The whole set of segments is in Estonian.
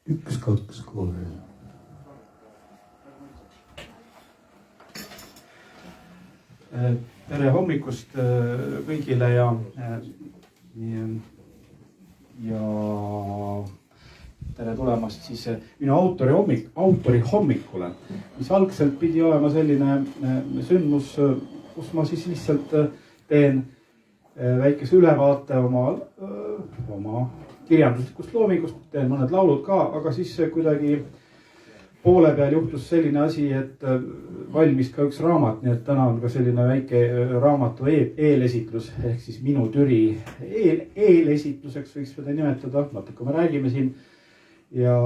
1, 2, 3. Tere hommikust kõigile ja tere tulemast siis minu autori hommikule, mis algselt pidi olema selline sündmus, kus ma siis lihtsalt teen väikese ülevaate oma kirjanduslikust loomingust, teen mõned laulud ka, aga siis kuidagi poole peal juhtus selline asi, et valmis ka üks raamat, nii et täna on ka selline väike raamatu eelesitlus ehk siis minu türi eelesitluseks võiks seda nimetada, natuke me räägime siin ja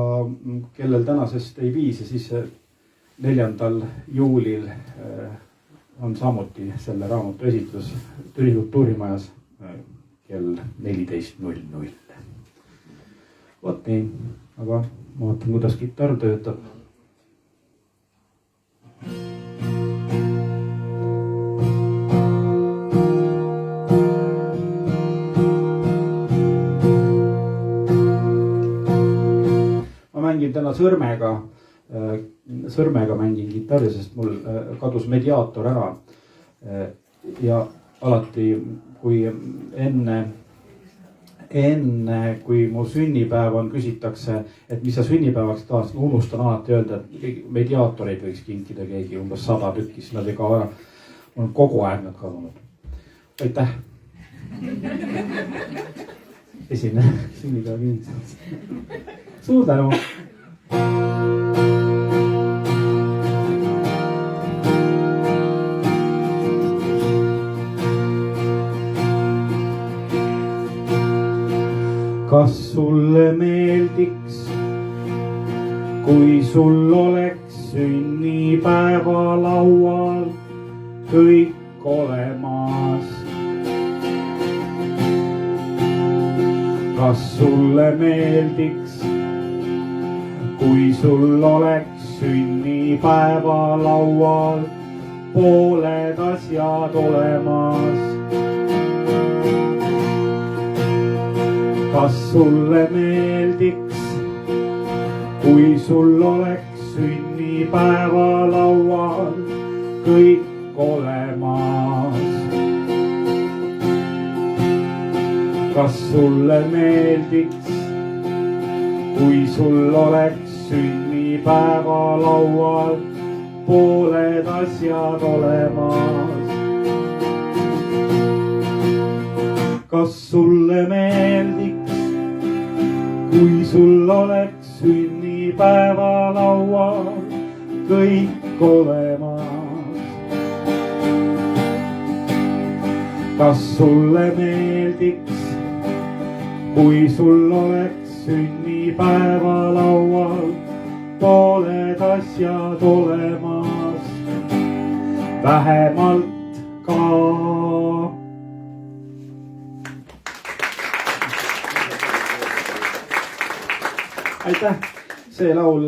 kellel tänasest ei viisi, siis 4. juulil on samuti selle raamatu esitlus Türi kultuurimajas kell 14:00. Vot nii, aga ma vaatan, kuidas kitarr töötab. Ma mängin täna sõrmega mängin kitarri, sest mul kadus mediaator ära. Ja alati, kui enne kui mu sünnipäev on, küsitakse, et mis sa sünnipäevaks tahad, unustan alati öelda, et mediaatoreid võiks kinkida keegi umbes 100 tükki, siis nad ei kao ära. On kogu aeg nad kadunud. Aitäh! Esimene sünnipäeva kinnitas. Suur tänu! Kas sulle meeldiks, kui sul oleks sünnipäeva laual kõik olemas? Kas sulle meeldiks, kui sul oleks sünnipäeva laual pooled asjad olemas? Kas sulle meeldiks, kui sul oleks sünnipäeva laual kõik olemas? Kas sulle meeldiks, kui sul oleks sünnipäeva laual pooled asjad olemas? Kas sulle meeldiks, kui sul oleks sünnipäeva laual kõik olemas? Kas sulle meeldiks, kui sul oleks sünnipäeva laual pooled asjad olemas? Vähemalt ka. Aitäh! See laul,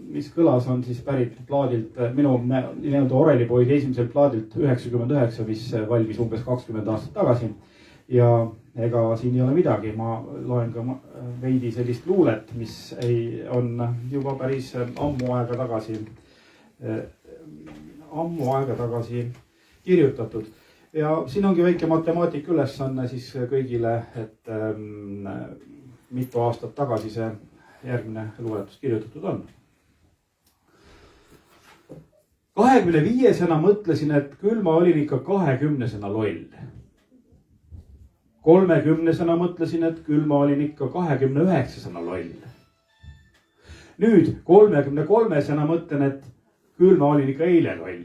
mis kõlas, on siis pärit plaadilt, minu nii-öelda Orelipoisi esimeselt plaadilt 99, mis valmis umbes 20 aastat tagasi. Ja ega siin ei ole midagi, ma loen ka veidi sellist luulet, mis on juba päris ammu aega tagasi kirjutatud. Ja siin ongi väike matemaatika ülesanne siis kõigile, et mitu aastat tagasi see järgmine luuletus kirjutatud on. 25-sena mõtlesin, et küll ma olin ikka 20-sena loll. 30-sena mõtlesin, et küll ma olin ikka 29-sena loll. Nüüd 33-sena mõtlen, et küll ma olin ikka eile loll.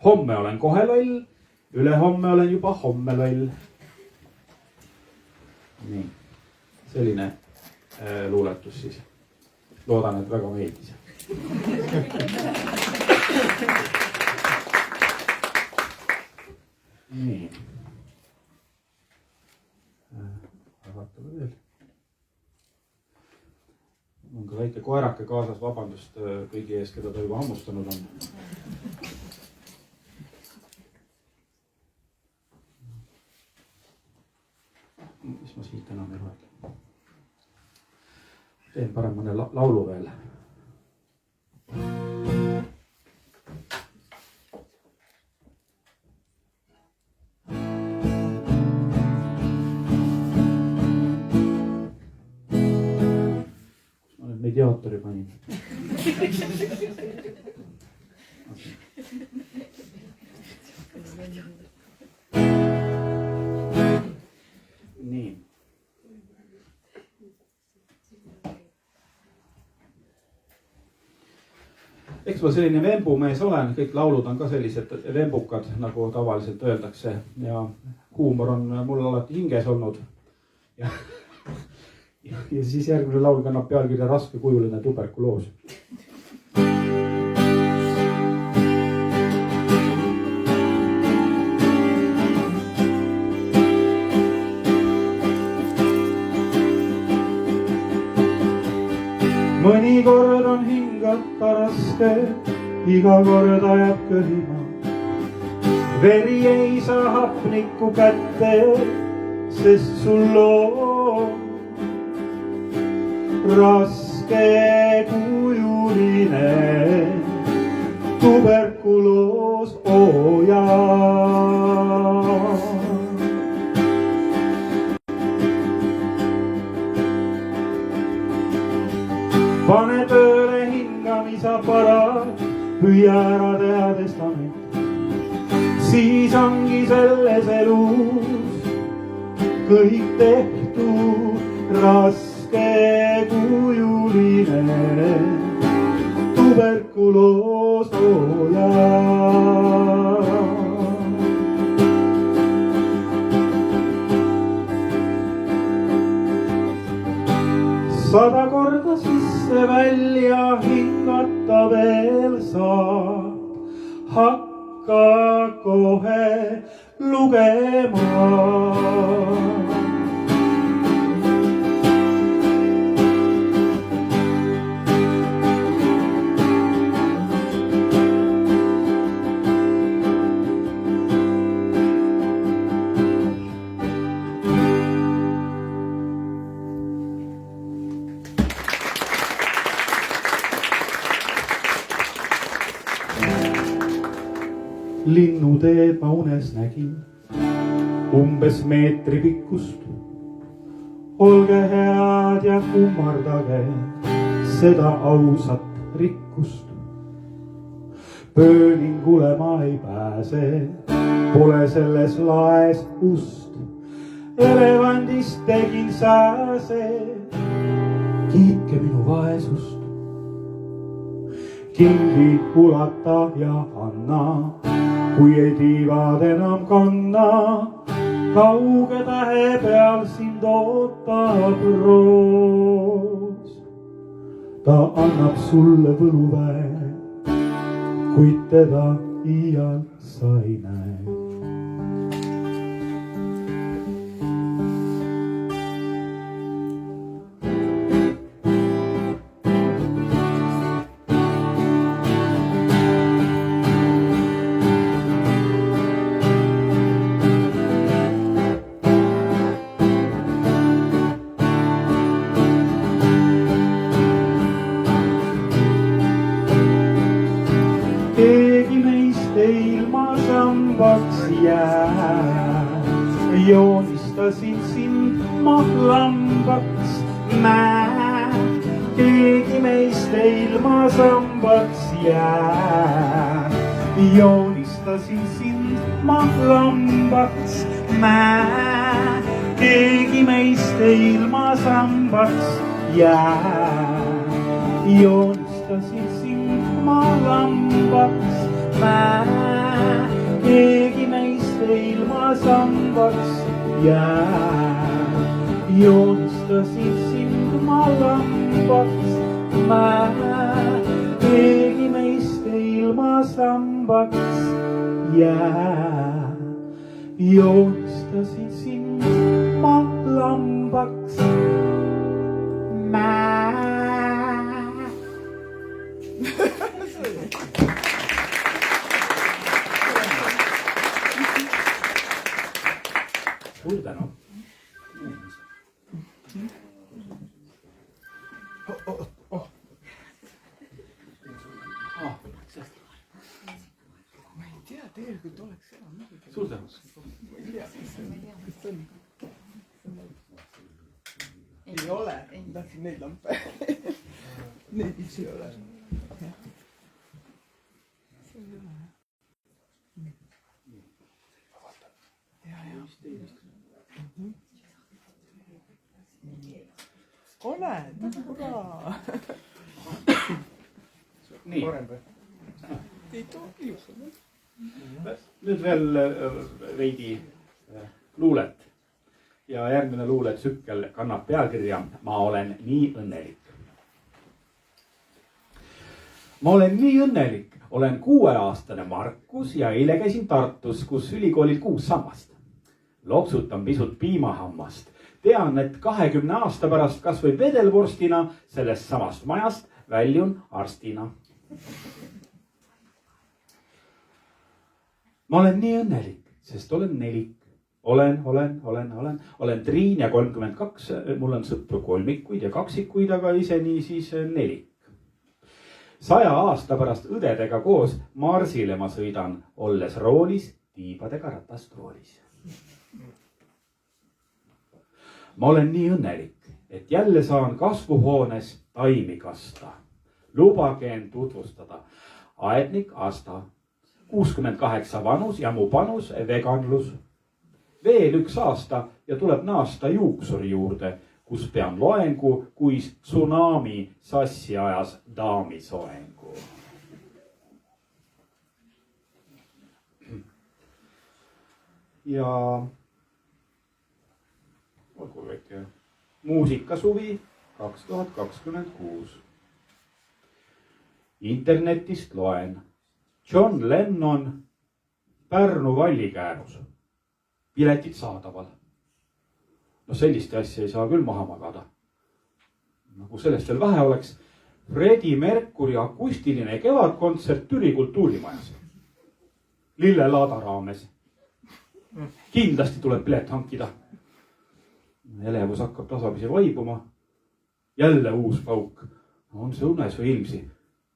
Homme olen kohe loll, ülehomme olen juba homme loll. Nii, selline luuletus siis. Loodan, et väga meeldis. Nii. Vaatame veel. On ka väike koerake kaasas, vabandust kõigi ees, keda ta juba hammustanud on. Mis ma siit enam ei loe. teen parem mõne laulu veel. Ma nüüd mediaatori panin. Nii. Eks ma selline vembumees olen, kõik laulud on ka sellised vembukad, nagu tavaliselt öeldakse ja huumor on mul alati hinges olnud. Ja siis järgmine laul kannab pealkirja Raskekujuline tuberkuloos. Mõnikord on hingata raske, iga kord ajab kõhima. Veri ei saa hapnikku kätte, sest sul on raskekujuline tuberkuloos, Pane tööle hingamisaparaat, püüa ära teha testament. Siis ongi selles elus kõik tehtud, raskekujuline tuberkuloos, Sada korda sisse välja hingata veel saab, hakka kohe lugema. Linnuteed ma unes nägin, umbes meetri pikkust. Olge head ja kummardage seda ausat rikkust. Pööningule ma ei pääse, pole selles laes ust. Elevandist tegin sääse, kiitke minu vaesust. Kingid ulata ja anna, kui ei tiivad enam kanna. Kauge tähe peal sind ootab roos. Ta annab sulle võluväe, kuid teda iial sa ei näe. Keegi meist ilma sambaks jää, joonistasin sind mahlambaks mä. Keegi meist ilma sambaks jää, joonistasin sind mahlambaks mä. Keegi meist ilma sambaks jää, joonistasin sind mahlambaks mä. Keegi meist ilma sambaks jää, joonistasin sind mahlambaks mä. Keegi meist ilma sambaks jää, joonistasin sind mahlambaks mä. Suur tänu. Ma ei tea, tegelikult oleks seda muidugi. Suur tänu. Ma ei tea, mis see on. Ei ole, ma tahtsin neid lampe. Neid vist ei ole. See ei ole. Ole, ura! Nii. Ei tohi ju. Nüüd veel veidi luulet. Ja järgmine luuletsükkel kannab pealkirja Ma olen nii õnnelik. Ma olen nii õnnelik. Olen 6-aastane Markus ja eile käisin Tartus, kus ülikoolil 6 sammast. Loksutan pisut piimahammast. Tean, et 20 aasta pärast kas või vedelvorstina sellest samast majast väljun arstina. Ma olen nii õnnelik, sest olen nelik. Olen Triin ja 32. Mul on sõpru kolmikuid ja kaksikuid, aga ise nii siis nelik. 100 aasta pärast õdedega koos Marsile ma sõidan, olles roolis, tiibadega ratastroolis. Ma olen nii õnnelik, et jälle saan kasvuhoones taimi kasta. Lubage end tutvustada. Aednik Asta. 68 vanus ja mu panus veganlus. Veel 1 aasta ja tuleb naasta juuksuri juurde, kus pean loengu, kui tsunami sassi ajas daami soengu. Ja olgu väike muusikasuvi 2026. Internetist loen. John Lennon Pärnu vallikäärus. Piletid saadaval. No selliste asja ei saa küll maha magada. Nagu sellest veel vähe oleks. Freddie Mercury akustiline kevadkontsert Türi kultuurimajas. Lillelaada raames. Kindlasti tuleb pilet hankida. Elevus hakkab tasapisi vaibuma. Jälle uus pauk. On see unes või ilmsi?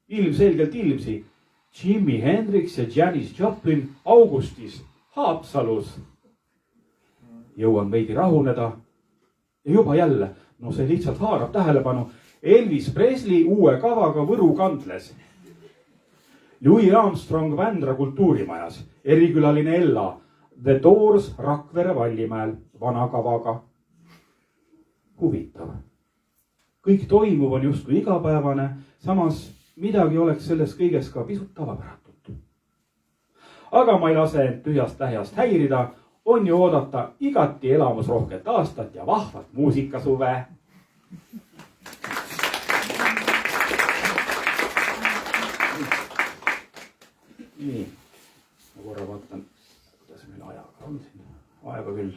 Ilmselgelt ilmsi. Jimi Hendrix ja Janis Joplin augustis Haapsalus. Jõuan veidi rahuneda. Ja juba jälle, no see lihtsalt haarab tähelepanu. Elvis Presley uue kavaga Võru kandles. Louis Armstrong Vändra kultuurimajas. Erikülaline Ella. The Doors Rakvere Vallimäel vana kavaga. Huvitav. Kõik toimuv on justkui igapäevane, samas midagi oleks selles kõiges ka pisut tavapäratut. Aga ma ei lase end tühjast tähjast häirida, on ju oodata igati elamusrohket aastat ja vahvat muusikasuve. Nii, ma korra vaatan, kuidas meil ajaga on siin. Aega küll.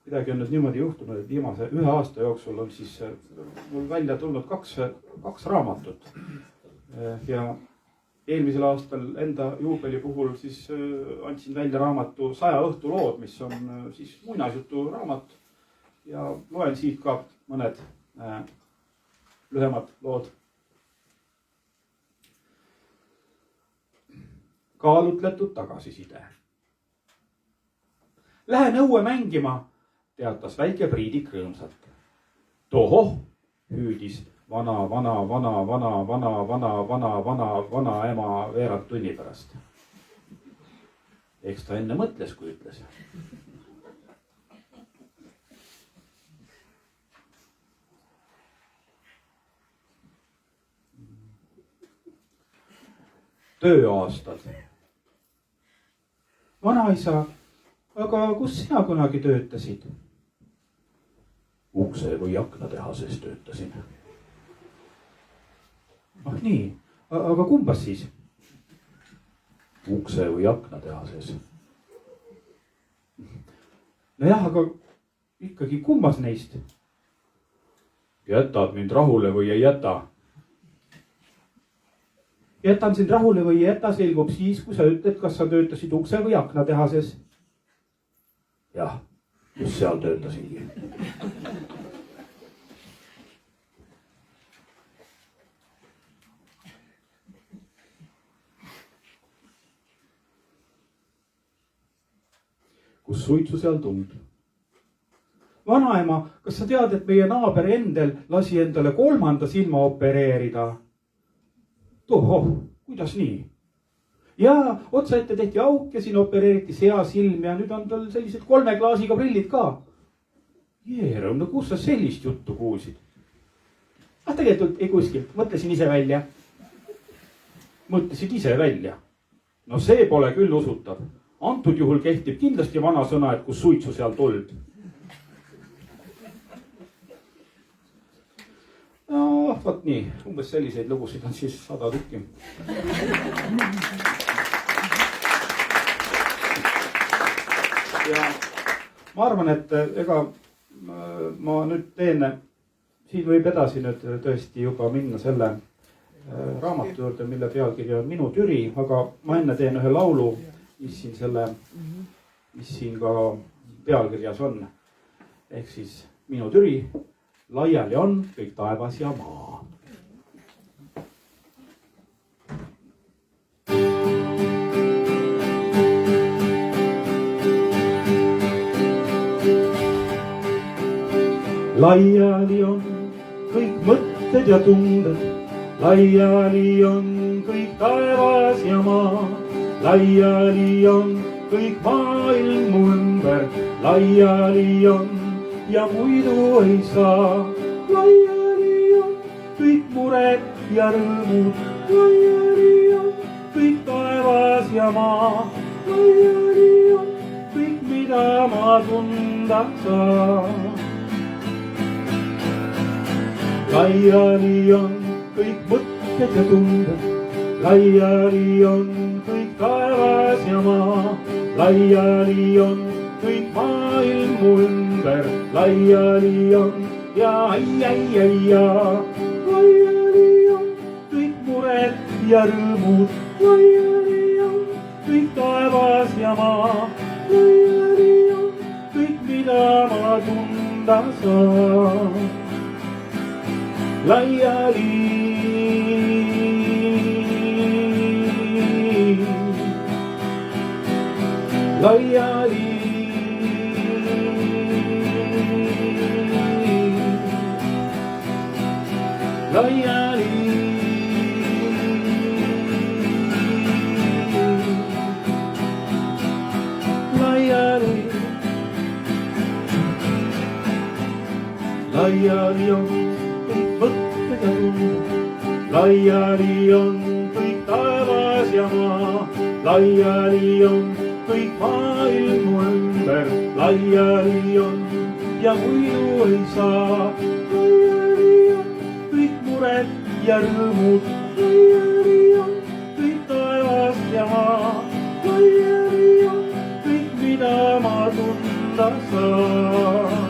Midagi on nüüd niimoodi juhtunud, et viimase 1 aasta jooksul on siis mul välja tulnud 2 raamatut. Ja eelmisel aastal enda juubeli puhul siis andsin välja raamatu 100 õhtu lood, mis on siis muinasjutu raamat. Ja loen siit ka mõned lühemad lood. Kaalutletud tagasiside. Lähen õue mängima, teatas väike Priidik rõõmsalt. Tohoh, hüüdis vana ema veerand tunni pärast. Eks ta enne mõtles, kui ütles. Tööaastad. Vanaisa, aga kus sina kunagi töötasid? Ukse või aknatehases töötasin. Ah nii, aga kumbas siis? Ukse või aknatehases. Nojah, aga ikkagi kumbas neist? Jätad mind rahule või ei jäta? Jätan sind rahule või ei jäta, selgub siis, kui sa ütled, kas sa töötasid ukse või aknatehases. Jah, just seal töötasingi. Kus suitsu seal tuld? Vanaema, kas sa tead, et meie naaber Endel lasi endale 3. silma opereerida? Tohoh, kuidas nii? Ja otsa ette tehti auk ja siin opereeriti seasilm ja nüüd on tal sellised 3 klaasiga prillid ka. Jeerum, no kus sa sellist juttu kuulsid? Tegelikult ei kuskilt, mõtlesin ise välja. Mõtlesid ise välja? No see pole küll usutav. Antud juhul kehtib kindlasti vana sõna, et kus suitsu seal tuld. No, võt nii, umbes selliseid lugusid on siis 100 tükki. Ja ma arvan, et ega ma nüüd teen, siin võib edasi nüüd tõesti juba minna selle raamatu juurde, mille pealkiri on Minu Türi, aga ma enne teen ühe laulu, mis siin ka pealkirjas on. Ehk siis Minu Türi, laiali on kõik taevas ja maa. Laiali on kõik mõtted ja tunded, laiali on kõik taevas ja maa, laiali on kõik maailm mu ümber, laiali on ja muidu ei saa. Laiali on kõik mured ja rõõmud, laiali on kõik taevas ja maa, laiali on kõik, mida ma tunda saan. Laiali on kõik mõtted ja tunded, laiali on kõik taevas ja maa, laiali on kõik maailm mu ümber, laiali on ja ai-ai-ai-ja. Laiali on kõik mured ja rõõmud, laiali on kõik taevas ja maa, laiali on kõik, mida ma tunda saan. Laiali, laiali, laiali, laiali, laiali on laiali on kõik taevas ja maa, laiali on kõik maailm mu ümber, laiali on ja muidu ei saa. Laiali on kõik mured ja rõõmud, laiali on kõik taevas ja maa, laiali on kõik, mida ma tunda saan.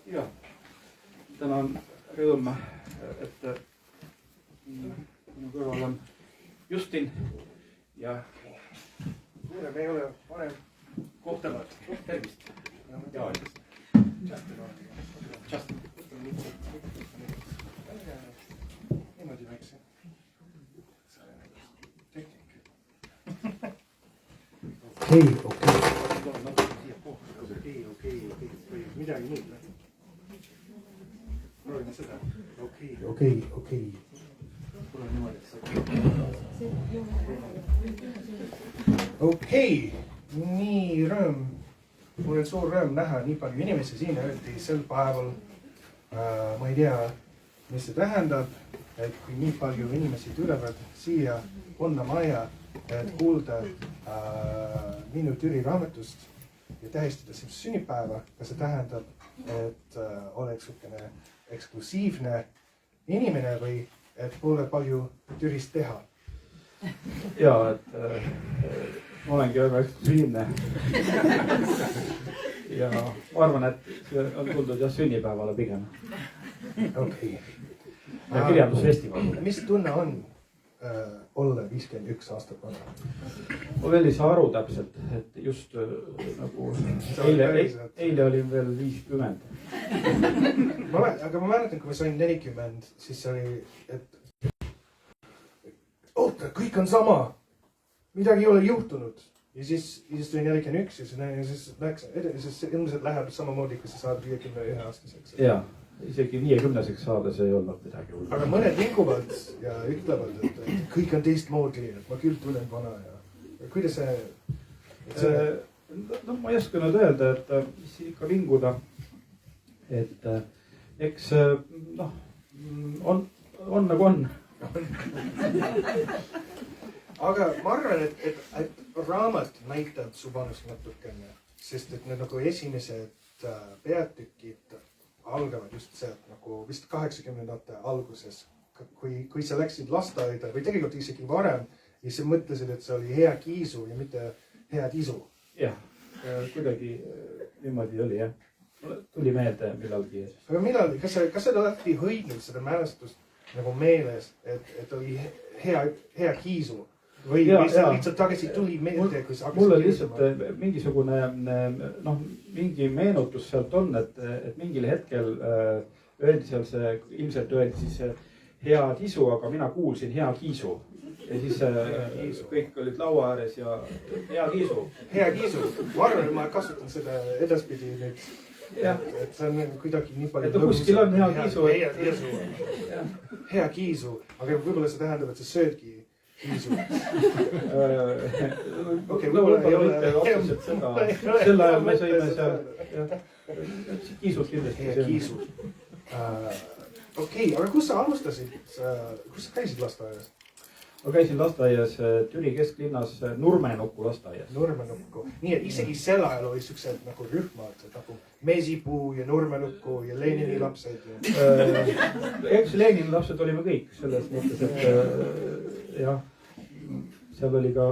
Ja, täna on rõõm, et minu kõrval on Justin ja Suurem ei ole varem kohtavad. Tervist. Ja, Justin. Niimoodi väikse. Tehnik. Okei. Midagi muud. Proovime seda. Okei. Tule niimoodi, Okei, nii rõõm. Mul on suur rõõm näha nii palju inimesi siin eriti sel päeval. Ma ei tea, mis see tähendab, et kui nii palju inimesi tulevad siia Onna Maja, et kuulda Minu Türi raamatust ja tähistada sinu sünnipäeva. Kas see tähendab, et oleks niisugune eksklusiivne inimene või et pole palju Türist teha? Ja, et ma olengi väga eksklusiivne. ja ma arvan, et see on tuldud jah sünnipäevale pigem. Okei. Ja kirjandusfestivalile. Mis tunne on olla 51 aastat vana? Ma veel ei saa aru täpselt, et just nagu eile olin veel 50. Aga ma mäletan, kui ma sain 40, siis oli, et oota, kõik on sama. Midagi ei ole juhtunud. Ja siis tuli 41 ja siis läks, ilmselt läheb samamoodi, kui sa saad 51 aastaseks. Jaa, isegi 50-seks saades ei olnud midagi hullu. Aga mõned vinguvad ja ütlevad, et kõik on teistmoodi, et ma küll tulen vana ja kuidas see... No ma ei oska nüüd öelda, et mis ikka vinguda, et eks noh, on nagu on. Aga ma arvan, et raamat näitab su vanust natukene, sest et need nagu esimesed peatükid algavad just sealt nagu vist 80ndate alguses, kui sa läksid lasteaeda või tegelikult isegi varem ja sa mõtlesid, et see oli hea kiisu ja mitte hea tisu. Jah, kuidagi niimoodi oli jah. Tuli meelde millalgi. Aga millalgi, kas sa oled hoidnud seda mälestust nagu meeles, et oli hea kiisu? Või sa lihtsalt tagasi tuli meelde, kui sa hakkasid... Mul on lihtsalt mingisugune, noh, mingi meenutus sealt on, et mingil hetkel öeldi seal see, ilmselt öeldi siis hea tisu, aga mina kuulsin hea kiisu. Ja siis kõik olid laua ääres ja hea kiisu. Hea kiisu. Ma arvan, et ma kasutan seda edaspidi nüüd. Et see on kuidagi nii palju... Et kuskil on hea kiisu. Hea kiisu. Aga võib-olla see tähendab, et sa söödki kiisu. Okei, võib-olla mitte otseselt seda. Sel ajal me sõime seal kiisud kindlasti. Hea kiisu. Okei, aga kus sa alustasid? Kus sa käisid lasteaias? Ma käisin lasteaias Türi kesklinnas Nurmenukku lasteaias. Nurmenukku. Nii, et isegi sel ajal oli siuksed nagu rühmad, nagu Mesipuu ja Nurmenukku ja Lenini lapsed. Eks Lenini lapsed olime kõik selles mõttes, et jah, seal oli ka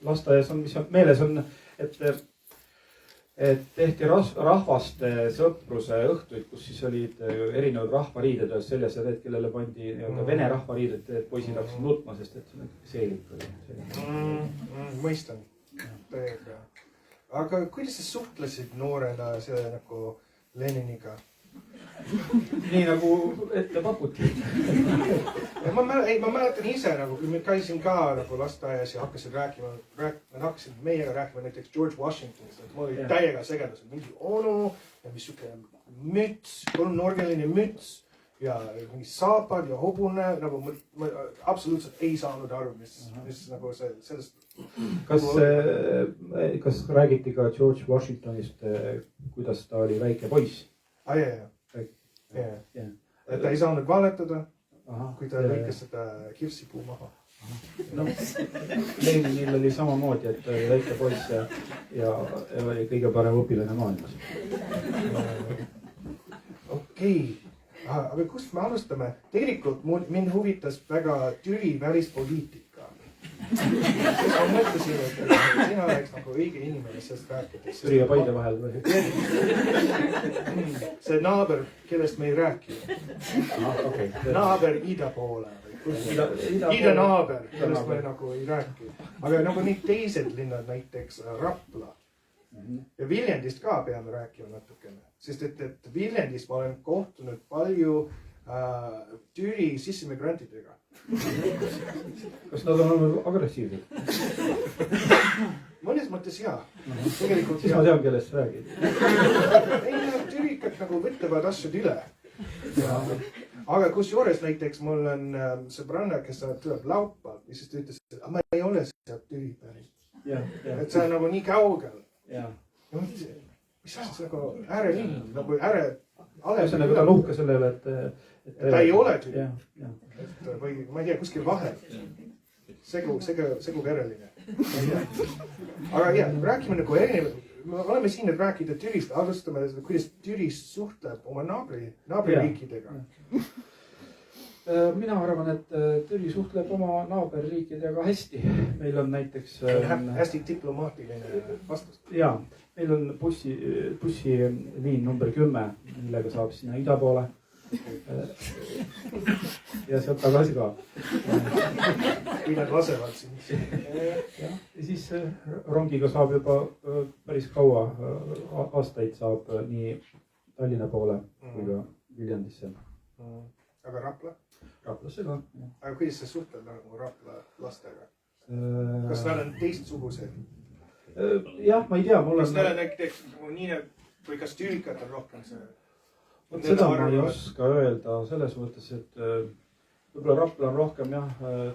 lasteaias on, mis on meeles on, et tehti rahvaste sõpruse õhtuid, kus siis olid erinevad rahvariided ühes seljas ja need, kellele pandi vene rahvariided, et poisid hakkasid nutma, sest et seelik oli. Mõistan. Täiega. Aga kuidas sa suhtlesid noorena selle nagu Leniniga? Nii nagu ette pakuti. Ma mäletan ise, nagu kui me käisin ka nagu lasteaias ja hakkasid meiega rääkima näiteks George Washingtonist, et mul oli täiega segedus, mingi onu ja mis siuke müts, kolmnurgeline müts ja mingi saapad ja hobune, nagu ma absoluutselt ei saanud aru, mis nagu sellest... Kas räägiti ka George Washingtonist, kuidas ta oli väike poiss? Et ta ei saanud valetada, kui ta lõikas seda kirsipuu maha. No, Leninil oli samamoodi, et ta oli väike poiss ja oli kõige parem õpilane maailmas. Okei, aga kust me alustame? Tegelikult mind huvitas väga Türi välispoliitika. Ma mõtlesin, et sina oleks nagu õige inimene sellest rääkides. Türi ja Paide vahel või? See naaber, kellest me ei rääki. Naaber ida poole. Ida naaber, kellest me nagu ei rääki. Aga nagu need teised linnad, näiteks Rapla. Ja Viljandist ka peame rääkima natukene. Sest et Viljandist ma olen kohtunud palju Türi sissemigrantidega. Kas nad on olnud agressiivsed? Mõnes mõttes jaa. Siis ma tean, kellest sa räägid. Ei, türikad nagu võtavad asjad üle. Aga kusjuures näiteks mul on sõbranna, kes tuleb laupäeval ja siis ta ütles, et ma ei ole sealt Türi päris. Et see on nagu nii kaugel. Mis asjad nagu äärelinn, nagu ääre... See on nagu nuhka selle üle, et ta ei ole Türi. Või ma ei tea, kuskil vahel. Segu vereline. Aga jah, räägime nagu erinevad. Me oleme siin, et rääkida Türist. Alustame, kuidas Türi suhtleb oma naaberriikidega. Mina arvan, et Türi suhtleb oma naaberriikidega hästi. Meil on näiteks... Hästi diplomaatiline vastus. Jaa, meil on bussiliin number 10, millega saab sinna ida poole. Ja sealt tagasi ka. Kui nad lasevad sind. Ja siis rongiga saab juba päris kaua, aastaid saab nii Tallinna poole kui ka Viljandisse. Aga Rapla? Raplasse ka. Aga kuidas sa suhtled nagu Rapla lastega? Kas nad on teistsugused? Jah, ma ei tea. Kas nad on näiteks nii, või kas tüürikad on rohkem see? Seda ma ei oska öelda selles mõttes, et võib-olla Rapla on rohkem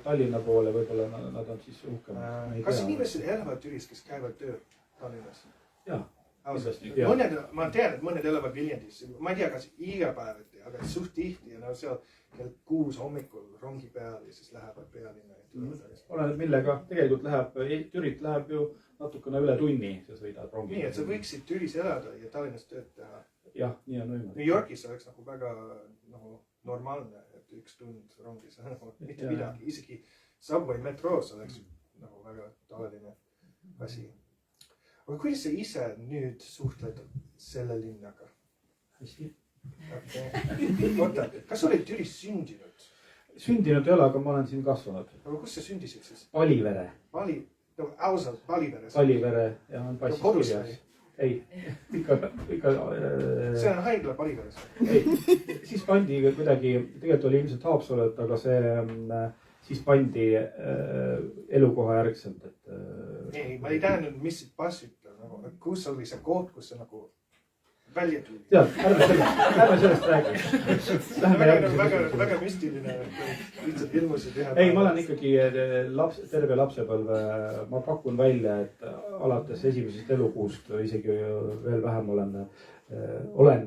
Tallinna poole, võib-olla nad on siis uhkem. Kas inimesed elavad Türis, kes käivad töö Tallinnas? Jah. Ma tean, et mõned elavad Viljandis. Ma ei tea, kas iga päev, aga suht tihti ja seal kell 6 hommikul rongi peal ja siis lähevad pealinna. Oleneb millega. Tegelikult Türit läheb ju natukene üle tunni, sa sõidad rongi. Nii, et sa võiksid Türis elada ja Tallinnas tööd teha. Jah, nii on võimalik. New Yorkis oleks nagu väga normaalne, et 1 tund rongis mitte midagi. Isegi Subway metroos oleks nagu väga tavaline asi. Aga kuidas sa ise nüüd suhtled selle linnaga? Hästi. Oota, kas sa oled Türis sündinud? Sündinud ei ole, aga ma olen siin kasvanud. Aga kus sa sündisid siis? Palivere. Ausalt, Palivere. Palivere ja on passis kirjas. Ei, ikka... See on haigla Paliveres. Ei, siis pandi kuidagi, tegelikult oli ilmselt Haapsalut, aga see siis pandi elukoha järgselt. Ei, ma ei tähendanud, mis passid, kus oli see koht, kus see nagu välja tuli. Tead, ärme sellest räägi. Väga müstiline, lihtsalt ilmusid ühe. Ei, ma olen ikkagi terve lapsepõlve, ma pakun välja, et alates esimesest elukuust isegi veel vähem olen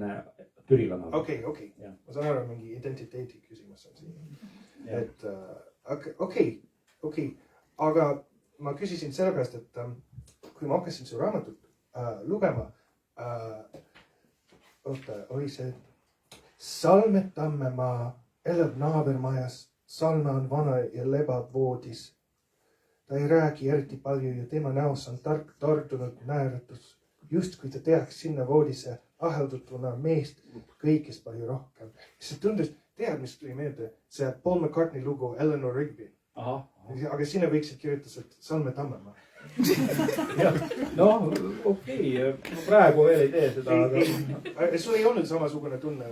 türilane. Okei. Ma saan aru, mingi identiteedi küsimus on siin. Et okei. Aga ma küsisin sellepärast, et kui ma hakkasin su raamatut lugema, oli see Salme Tammemaa elab naabermajas, Salme on vana ja lebab voodis. Ta ei räägi eriti palju ja tema näos on tark tardunud naeratus. Just kui ta teaks sinna voodisse aheldutuna meest kõigest palju rohkem. See tundus, tead, mis tuli meelde, see Paul McCartney lugu Eleanor Rigby. Aga sinna võiksid kirjutada, et Salme Tammemaa. No, okei. Praegu veel ei tee seda. Sul ei olnud samasugune tunne?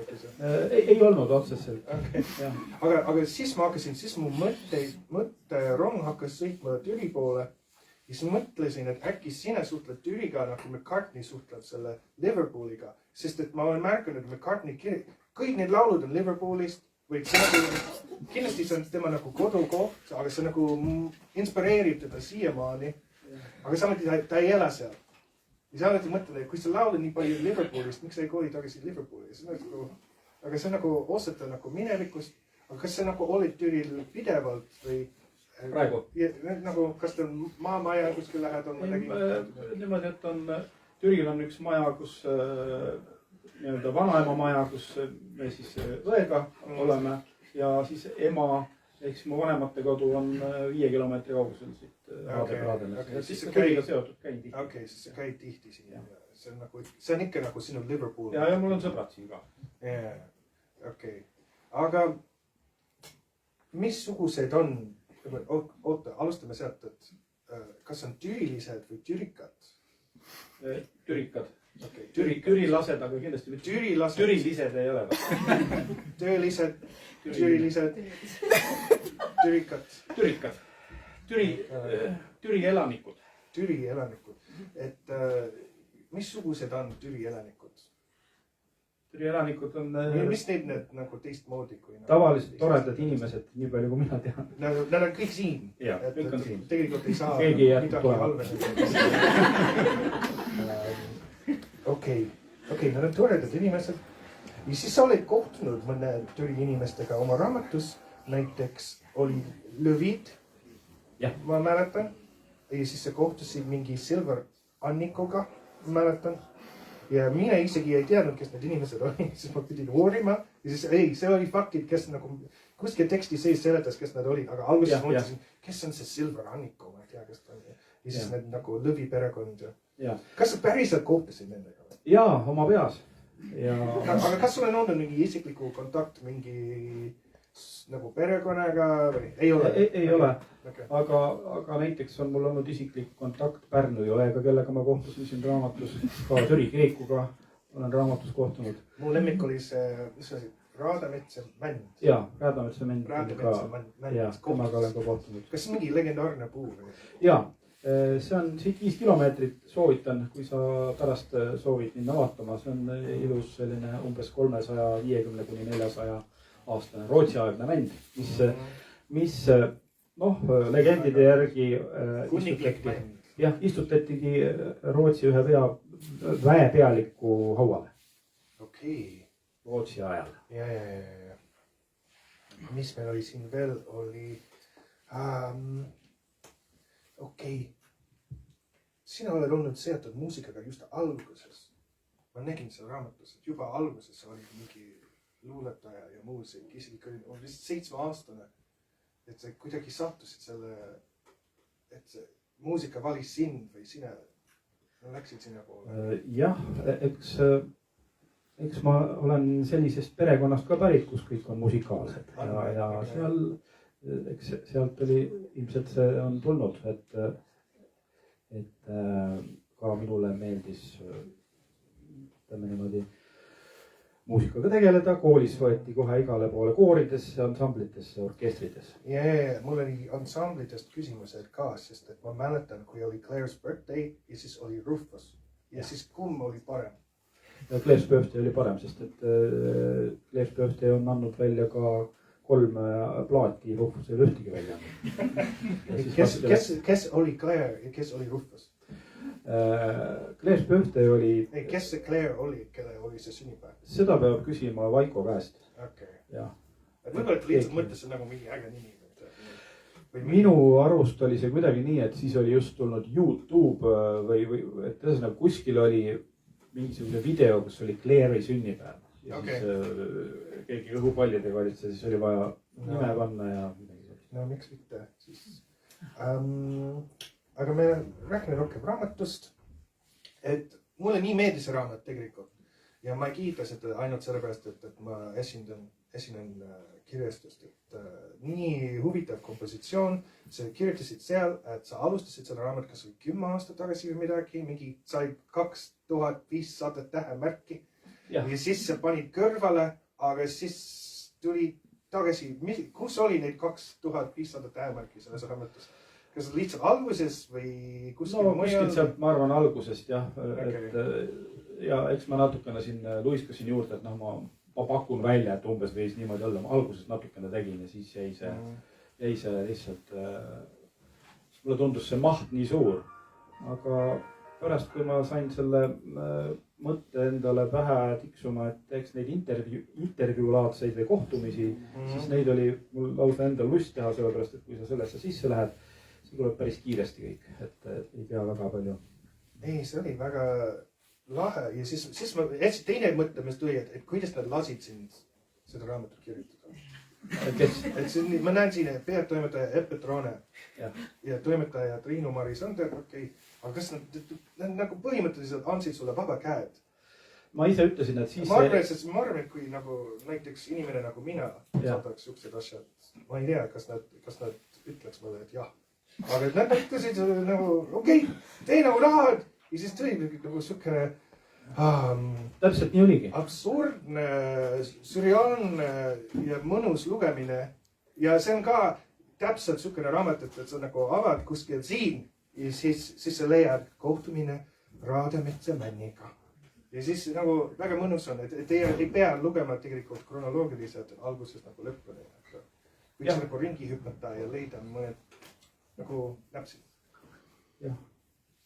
Ei olnud otseselt. Aga siis ma hakkasin, siis mu mõtterong hakkas sõitma Türi poole. Ja siis mõtlesin, et äkki sina suhtled Türiga, nagu McCartney suhtleb selle Liverpooliga. Sest et ma olen märkanud, et McCartney kõik need laulud on Liverpoolist. Kindlasti see on tema nagu kodukoht, aga see nagu inspireerib teda siiamaani. Aga samuti ta ei ela seal. Ja sa alati mõtled, et kui sa laulad nii palju Liverpoolist, miks sa ei kooli tagasi Liverpooli? Aga see on nagu osata nagu minevikust. Aga kas see nagu olid Türil pidevalt või? Praegu? Nagu, kas ta on maamaja kuskil lähedal? Niimoodi, et Türil on üks maja, kus vanaema maja, kus me siis õega oleme ja siis ema, ehk mu vanemate kodu on 5 kilomeetri kaugusel siit Raademest. Siis see Türiga seotud käin tihti. Okei, siis sa käid tihti siin. See on ikka nagu sinu Liverpool. Ja mul on sõbrad siin ka. Okei. Aga missugused on, oota, alustame sealt, et kas on türilised või türikad? Türikad. Türilased, aga kindlasti türilised ei ole. Töölised, türilised, türikad. Türi elanikud. Türi elanikud. Et missugused on Türi elanikud? Türi elanikud on... Mis teeb need nagu teistmoodi? Tavaliselt toredad inimesed, nii palju kui mina tean. Nad on kõik siin. Jah, kõik on siin. Tegelikult ei saa midagi halveneda. Okei, nad on toredad inimesed. Ja siis sa oled kohtunud mõne Türi inimestega oma raamatus. Näiteks oli Lõvid, ma mäletan. Ja siis sa kohtusid mingi Silver Annikoga, mäletan. Ja mina isegi ei teadnud, kes need inimesed oli. Siis ma pidin uurima. Ja siis see oli faktid, kes nagu kuskil teksti sees seletas, kes nad olid. Aga alguses mõtlesin, kes on see Silver Anniko, ma ei tea, kes ta on. Ja siis need nagu Lõvi perekond. Kas sa päriselt kohtasid nendega? Jaa, oma peas. Aga kas sul on olnud mingi isikliku kontakt mingi nagu perekonnaga või? Ei ole? Ei ole. Okay. Aga näiteks on mul olnud isiklik kontakt Pärnu Jõega, kellega ma kohtusin siin raamatus. Ka Türi kirikuga olen raamatus kohtunud. Mu lemmik oli see, mis see Raadametsa mänd. Jaa, Raadametsa mänd. Jaa, temaga olen ka kohtunud. Kas see mingi legendaarne puu? Jaa, see on siit 5 kilomeetrit. Soovitan, kui sa pärast soovid minna vaatama. See on ilus selline umbes 350–400 aastane Rootsi-aegne mänd, mis legendide järgi istutetigi Rootsi ühe väepealiku hauale. Okei. Rootsi ajal. Ja. Mis meil oli siin veel oli... Okei. Sina oled olnud seotud muusikaga just alguses. Ma nägin selle raamatus, et juba alguses oli mingi luuletaja ja muusik. Isegi oli vist 7-aastane. Et sa kuidagi sattusid selle... Et see muusika valis sind või sina läksid sinna poole? Jah, eks ma olen sellisest perekonnast ka pärit, kus kõik on musikaalsed. Ja sealt oli, ilmselt see on tulnud, et ka minule meeldis niimoodi muusikaga tegeleda. Koolis võeti kohe igale poole kooridesse, ansamblitesse, orkestritesse. Ja, mul oli ansamblitest küsimused ka, sest et ma mäletan, kui oli Claire's birthday ja siis oli Rufus. Ja siis kumb oli parem? Claire's birthday oli parem, sest et Claire's birthday on andnud välja ka 3 plaati, Rufus ei ole ühtegi välja andnud. Kes oli Claire ja kes oli Rufus? Claire's birthday oli... Kes see Claire oli, kelle oli see sünnipäev? Seda peab küsima Vaiko käest. Okei. Jah. Võib-olla lihtsalt mõttes on nagu mingi äge nimi. Minu arust oli see kuidagi nii, et siis oli just tulnud YouTube või et ühesõnaga kuskil oli mingisugune video, kus oli Claire'i sünnipäev. Ja siis keegi õhupallidega olid see, siis oli vaja nime panna ja midagi sellist. No miks mitte siis. Aga me räägime rohkem raamatust, et mulle nii meeldis see raamat tegelikult. Ja ma ei kiita seda ainult sellepärast, et ma esinen kirjastust, et nii huvitav kompositsioon. Sa kirjutasid seal, et sa alustasid selle raamat, kas oli 10 aastat tagasi või midagi, mingi sai 2500 tähemärki. Ja siis sa panid kõrvale, aga siis tuli tagasi, kus oli neid 2500 tähemärki selles raamatus? Kas lihtsalt alguses või kuskil mujal? Kuskil sealt, ma arvan, algusest jah. Ja eks ma natukene siin luiskasin juurde, et ma pakun välja, et umbes võis niimoodi olla. Ma alguses natukene tegin ja siis jäi see lihtsalt, mulle tundus see maht nii suur. Aga pärast, kui ma sain selle mõtte endale pähe tiksuma, et teeks neid intervjuulaadseid või kohtumisi, siis neid oli mul lausa endal lust teha, sellepärast, et kui sa sellesse sisse lähed, siis tuleb päris kiiresti kõik, et ei pea väga palju. Ei, see oli väga lahe ja siis ma teine mõte, mis tuli, et kuidas nad lasid sind seda raamatut kirjutada. Ma näen siin peatoimetaja Eppe Troone ja toimetaja Triinu-Mari Sander, aga kas nad nagu põhimõtteliselt andsid sulle vaba käed? Ma ise ütlesin, et siis... Ma arvan, et kui nagu näiteks inimene nagu mina saadaks siuksed asjad, ma ei tea, kas nad ütleks mulle, et jah. Aga nad ütlesid nagu, okei, tee nagu tahad ja siis tuli nagu siukene täpselt nii oligi. Absurdne, sürreaalne ja mõnus lugemine. Ja see on ka täpselt siukene raamat, et sa nagu avad kuskil siin ja siis sa leiad kohtumine Raadametsa männiga. Ja siis nagu väga mõnus on, et ei pea lugema tegelikult kronoloogiliselt algusest nagu lõppuni. Võiks nagu ringi hüpata ja leida mõned nagu näpsid. Jah.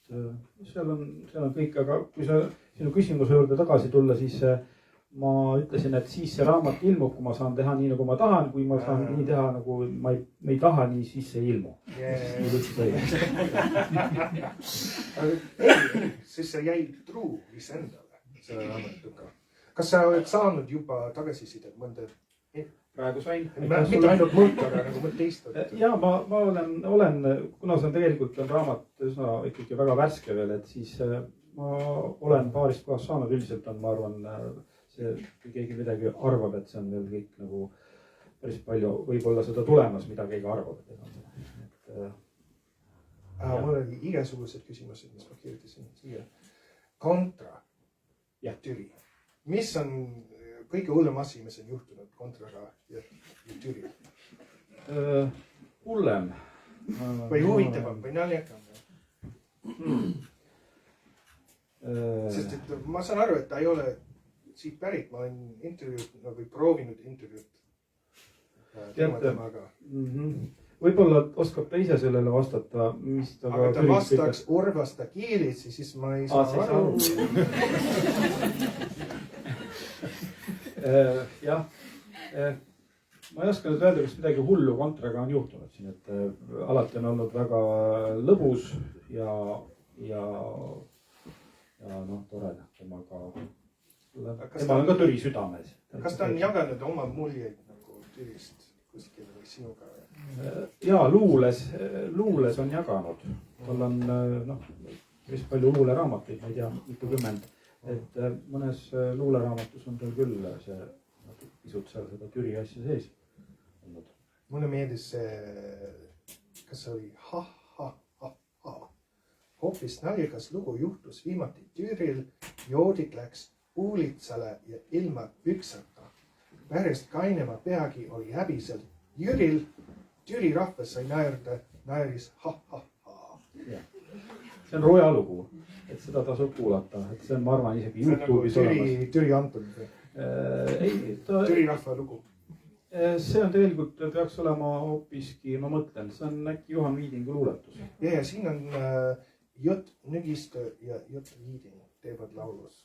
Seal on kõik, aga kui sa sinu küsimuse juurde tagasi tulla, siis ma ütlesin, et siis see raamat ilmub, kui ma saan teha nii, nagu ma tahan. Kui ma saan nii teha, nagu ma ei taha, nii siis see ilmu. Siis sa jäid truu iseendale selle raamatuga. Kas sa oled saanud juba tagasisidet mõnda praegu sain. Mitte ainult mult, aga nagu mõt teist. Ja ma olen, kuna see on tegelikult on raamat üsna ikkagi väga värske veel, et siis ma olen paarist kohast saanud. Üldiselt on, ma arvan, see, kui keegi midagi arvab, et see on veel kõik nagu päris palju võib-olla seda tulemas, mida keegi arvab. Mul oli igasugused küsimused, mis ma kirjutasin siia. Kontra ja Türi. Mis on kõige hullem asi, mis on juhtunud Kontraga ja Türi? Hullem. Või huvitavam või naljakam? Sest et ma saan aru, et ta ei ole siit pärit. Ma olen intervjuud või proovinud intervjuud temaga. Võib-olla oskab ta ise sellele vastata, mis ta aga ta vastaks Urvasta keelis, siis ma ei saa aru. Jah, ma ei oska nüüd öelda, kas midagi hullu Kontraga on juhtunud siin, et alati on olnud väga lõbus ja noh, tore temaga. Tema on ka Türi südames. Kas ta on jaganud oma muljeid nagu Türist kuskil või sinuga? Jaa, luules on jaganud. Tal on päris palju luuleraamatuid, ma ei tea, mitukümmend. Et mõnes luuleraamatus on tal küll see pisut seal seda Türi asja sees olnud. Mulle meeldis see, kas see oli hoopis naljakas lugu juhtus viimati Türil. Joodik läks Uulitsale ja ilma püksata. Pärast kainema peagi oli häbiselt Jüril. Türi rahvas sai naeris See on Roja lugu, et seda tasub kuulata. Et see on, ma arvan, isegi YouTube'is olemas. Türi Anton. Türi rahva lugu. See on tegelikult, peaks olema hoopiski, ma mõtlen, see on äkki Juhan Viidingu luuletus. Ja siin on Jott Nügistö ja Jott Viiding teevad laulus.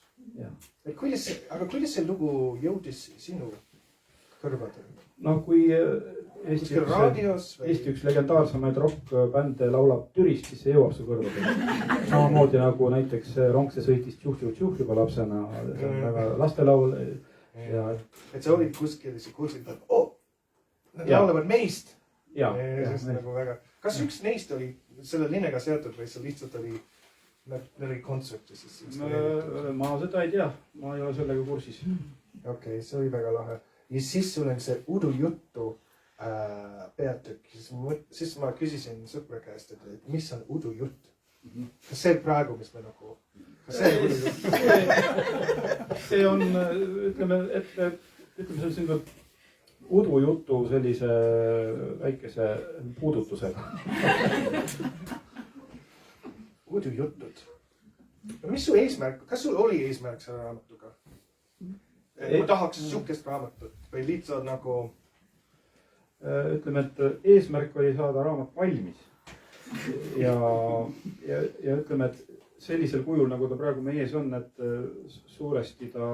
Aga kuidas see lugu jõudis sinu kõrvadele? No kui Eesti üks legendaarsemaid rock-bände laulab Türist, siis see jõuab su kõrvadele. Samamoodi nagu näiteks Ronkse sõitis tjuhju juba lapsena. See on väga lastelaul. Et sa olid kuskil ja sa kuulsid, et nad laulavad meist. Kas üks neist oli selle linnega seotud või see lihtsalt oli kontsert? Ma seda ei tea, ma ei ole sellega kursis. Okei, see oli väga lahe. Ja siis sul on see udujuttu peatükk. Siis ma küsisin sõpra käest, et mis on udujutt? Kas see praegu, mis me nagu... Kas see on udujutt? See on, ütleme, see on udujutu sellise väikese puudutusega. Udujutud. Mis su eesmärk? Kas sul oli eesmärk selle raamatuga? Ma tahaks sihukest raamatut või lihtsalt nagu... Ütleme, et eesmärk oli saada raamat valmis. Ja ütleme, et sellisel kujul, nagu ta praegu meie ees on, et suuresti ta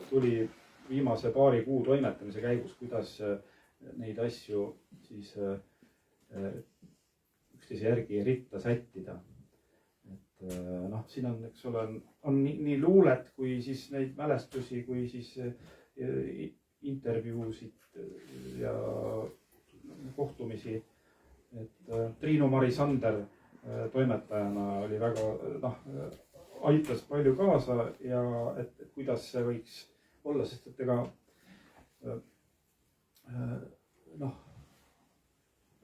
tuli viimase paari kuu toimetamise käigus, kuidas neid asju siis üksteise järgi ritta sättida. Siin on, eks ole, on nii luulet kui siis neid mälestusi, kui siis intervjuusid ja kohtumisi. Triinu-Mari Sander toimetajana oli väga, aitas palju kaasa ja et kuidas see võiks olla, sest et ega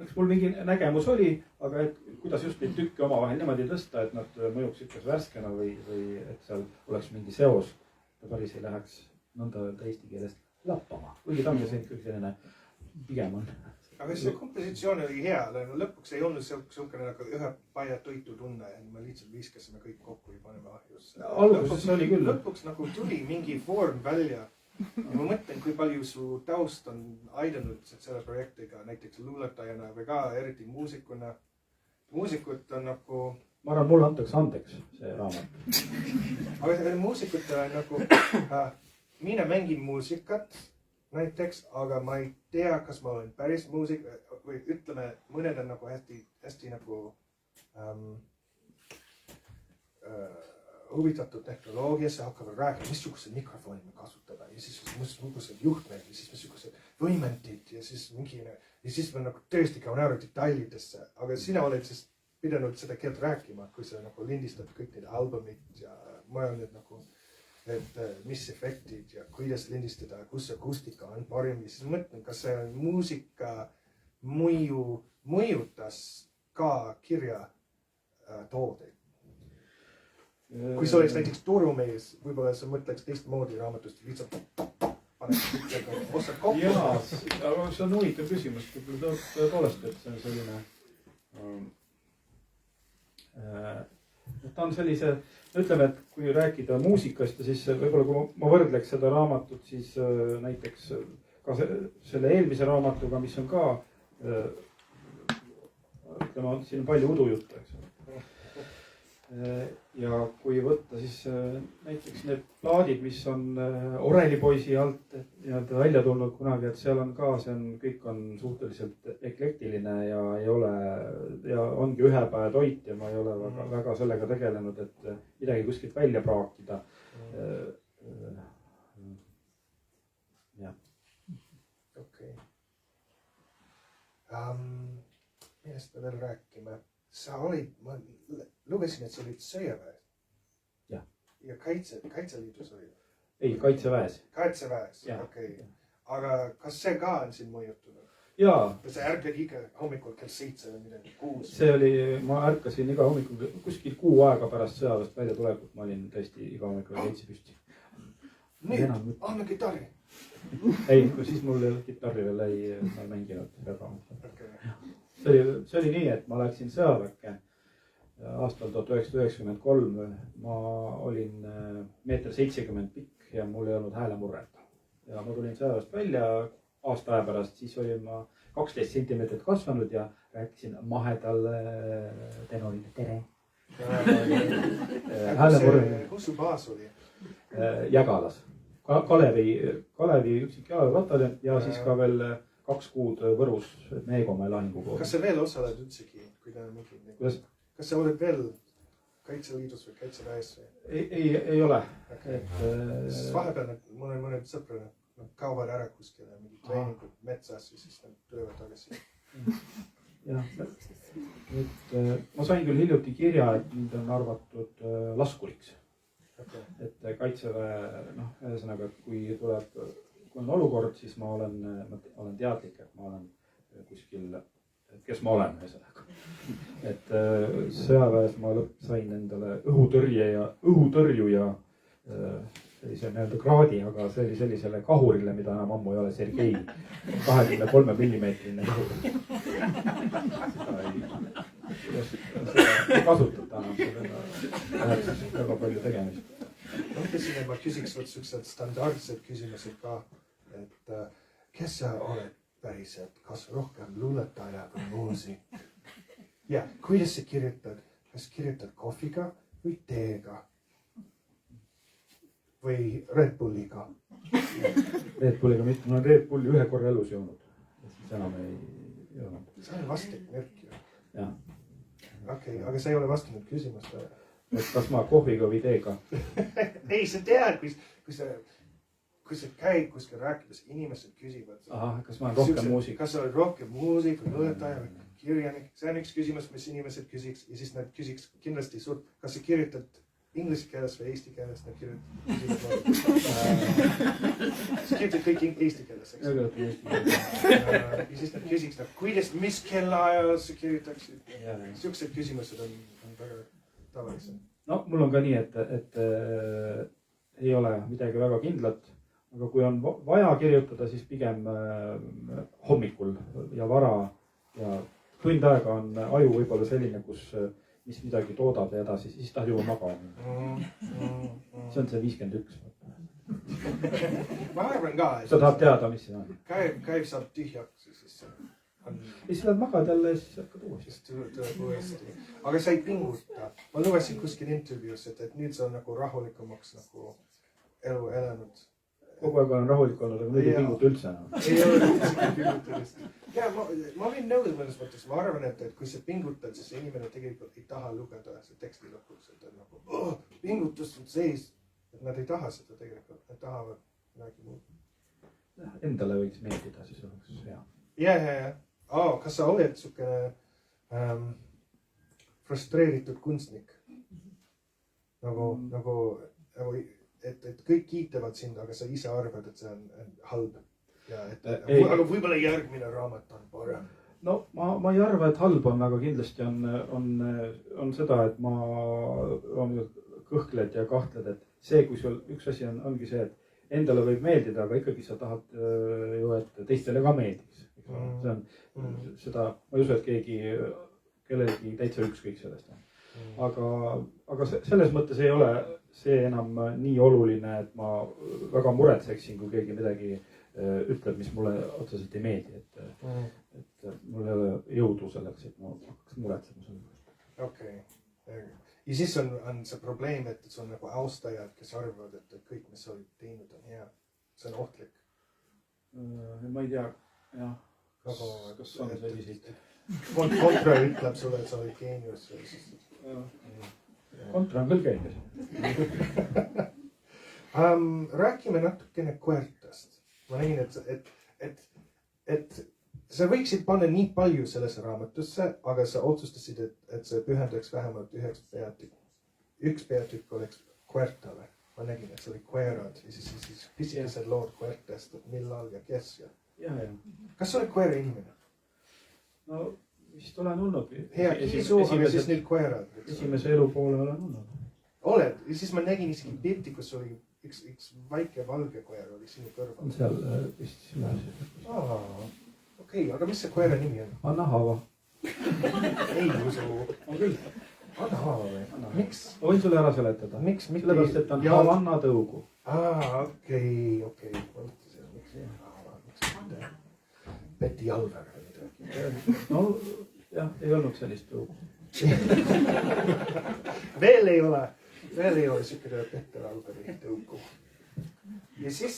eks mul mingi nägemus oli, aga et kuidas just neid tükke omavahel niimoodi tõsta, et nad mõjuksid kas värskena või et seal oleks mingi seos. Ta päris ei läheks nõnda eesti keelest lappama. Kuigi ta on see ikkagi selline pigem on. Aga see kompositsioon oli hea. Lõpuks ei olnud selline nagu ühe paia toitu tunne ja me lihtsalt viskasime kõik kokku ja paneme ahjusse. Alguses oli küll. Lõpuks nagu tuli mingi vorm välja. Ja ma mõtlen, kui palju su taust on aidanud selle projektiga, näiteks luuletajana või ka eriti muusikuna. Muusikut on nagu... Ma arvan, mulle antakse andeks see raamat. Aga muusikutele on nagu... Mina mängin muusikat näiteks, aga ma ei tea, kas ma olen päris muusik või ütleme, mõned on nagu hästi nagu... huvitatud tehnoloogiasse hakkavad rääkima, missugused mikrofoni me kasutada ja siis missugused juhtmed ja siis missugused võimendid ja siis mingi ja siis me nagu tõesti ka näeme detailidesse, aga sina oled siis pidanud seda keelt rääkima, kui sa nagu lindistad kõik need albumid ja mõelnud nagu, et mis efektid ja kuidas lindistada, kus akustika on parim ja siis mõtlen, kas see muusika mõjutas ka kirja toodeid. Kui sa oleks näiteks turumees, võib-olla sa mõtleks teistmoodi raamatust, lihtsalt paneks osad kokku. Jaa, aga see on huvitav küsimus, tõepoolest, et see on selline, ta on sellise, ütleme, et kui rääkida muusikast ja siis võib-olla kui ma võrdleks seda raamatut, siis näiteks ka selle eelmise raamatuga, mis on ka, ütleme, siin on palju udujuttu, eks ole. Ja kui võtta siis näiteks need plaadid, mis on Orelipoisi alt välja tulnud kunagi, et seal on ka, kõik on suhteliselt eklektiline ja ei ole, ja ongi ühepäetoit ja ma ei ole väga sellega tegelenud, et midagi kuskilt välja praakida. Jah. Okei. Millest me veel rääkime? Sa olid, ma lugesin, et sa olid sõjaväes. Ja. Ja Kaitseliidus oli? Ei, Kaitseväes. Kaitseväes, okei. Aga kas see ka on siin mõjutunud? Jaa. Sa ärkad iga hommikul kell 7 või midagi, 6? See oli, ma ärkasin iga hommikul, kuskil 6 aega pärast sõjaväest välja tulekut, ma olin tõesti iga hommikul 7 püsti. Nüüd, anna kitarri. Ei, siis mul kitarri veel ma ei mänginud väga. See oli nii, et ma läksin sõjaväkke aastal 1993. Ma olin 1,70 m pikk ja mul ei olnud häälemurret. Ja ma tulin sõjaväest välja aasta aja pärast, siis olin ma 12 sentimeetrit kasvanud ja rääkisin mahedal tenorile tere. Häälemurret. Kus su baas oli? Jägalas. Kalevi üksik jalaväepataljon ja siis ka veel 2 kuud Võrus Meegomäe lahingu poole. Kas sa veel osaled üldsegi? Kas sa oled veel Kaitseliidus või Kaitseväes? Ei ole. Vahepeal mõned sõprad kaovad ära kuskile mingi treeningud metsas ja siis nad töövad tagasi. Jah, ma sain küll hiljuti kirja, et mind on arvatud laskuriks. Et Kaitseväe, ühesõnaga, kui on olukord, siis ma olen teadlik, et ma olen kuskil, kes ma olen, ühesõnaga. Et sõjaväes ma sain endale õhutõrjuja sellise kraadi, aga see oli sellisele kahurile, mida enam ammu ei ole, Sergei 23 mm kahur. Seda ei kasutata enam, seda läheb väga palju tegemist. Mõtlesin, et ma küsiks sellised standardsed küsimused ka, et kes sa oled päriselt, kas rohkem luuletaja või muusik? Ja kuidas sa kirjutad? Kas kirjutad kohviga või teega? Või Red Bulliga? Red Bulliga mitte, ma olen Red Bulli ühe korra elus joonud. Siis enam ei ole. See on vastik märk ju. Jah. Okei, aga sa ei ole vastanud küsimust. Et kas ma kohviga või teega? Ei, sa tead, kui sa käid kuskil rääkides, inimesed küsivad. Kas ma olen rohkem muusik? Kas sa oled rohkem muusik või luuletaja või kirjanik? See on üks küsimus, mis inimesed küsiks ja siis nad küsiks kindlasti sult, kas sa kirjutad inglise keeles või eesti keeles, nad kirjutavad. Sa kirjutad kõik eesti keeles, eks? Ja siis nad küsiks, kuidas, mis kellaajal sa kirjutaksid? Siuksed küsimused on väga tavalised. No, mul on ka nii, et ei ole midagi väga kindlat, aga kui on vaja kirjutada, siis pigem hommikul ja vara ja tund aega on aju võib-olla selline, mis midagi toodab ja edasi, siis tahad juba magama. See on see 51. Ma arvan ka. Sa tahad teada, mis see on? Käib saab tühjaks ja siis ja siis lähed magad jälle ja siis hakkad uuesti. Aga sa ei pinguta. Ma lugesin kuskil intervjuus, et nüüd sa on nagu rahulikumaks nagu elu elanud. Kogu aeg olen rahulik olnud, aga nüüd ei pinguta üldse enam. Ei ole üldse pingutamist. Ja ma võin nõuda mõnes mõttes. Ma arvan, et kui sa pingutad, siis inimene tegelikult ei taha lugeda see teksti lõpuks. Et on nagu pingutus on sees. Et nad ei taha seda tegelikult. Nad tahavad midagi muud. endale võiks meeldida, siis oleks hea. Ja. Kas sa oled sukene frustreeritud kunstnik? Nagu, et kõik kiitavad sind, aga sa ise arvad, et see on halb. Ja, aga võib-olla järgmine raamat on parem. No ma ei arva, et halb on, aga kindlasti on seda, et ma kõhkled ja kahtled, et see, kui sul üks asi ongi see, et endale võib meeldida, aga ikkagi sa tahad ju, et teistele ka meeldiks. See on seda, ma ei usu, et kellelgi täitsa ükskõik sellest. Aga selles mõttes ei ole see enam nii oluline, et ma väga muretseksin, kui keegi midagi ütleb, mis mulle otseselt ei meeldi, et mul ei ole jõudu selleks, et ma hakkaks muretsema selle. Okei. Ja siis on see probleem, et see on nagu austajad, kes arvavad, et kõik, mis sa olid teinud, on hea. See on ohtlik. Ma ei tea, jah. Kas on selliseid? Kontra ütleb sulle, et sa olid geenius. Kontra on küll geenius. Räägime natukene koertast. Ma nägin, et sa võiksid panna nii palju sellesse raamatusse, aga sa otsustasid, et sa pühendaks vähemalt üks peatükk oleks koertale. Ma nägin, et see oli koerad ja siis pisikesed lood koertest, et millal ja kes. Ja. Kas sa oled koera inimene? No vist olen olnud. Hea kiisu, aga siis nüüd koerad. Esimese elu poole olen olnud. Oled? Ja siis ma nägin isegi pilti, kus oli üks väike valge koer oli sinu kõrval. On seal vist süles. Okei, aga mis see koera nimi on? Anna Haava. Ei usu. On küll. Anna Haava või? Miks? Ma võin sulle ära seletada. Miks? Sellepärast, et on Havanna tõugu. Okei. Ma mõtlesin, miks mitte Peti Alver või midagi. No jah, ei olnud sellist tõugu. Veel ei ole sükene Peter Alberi tõugu. Ja siis,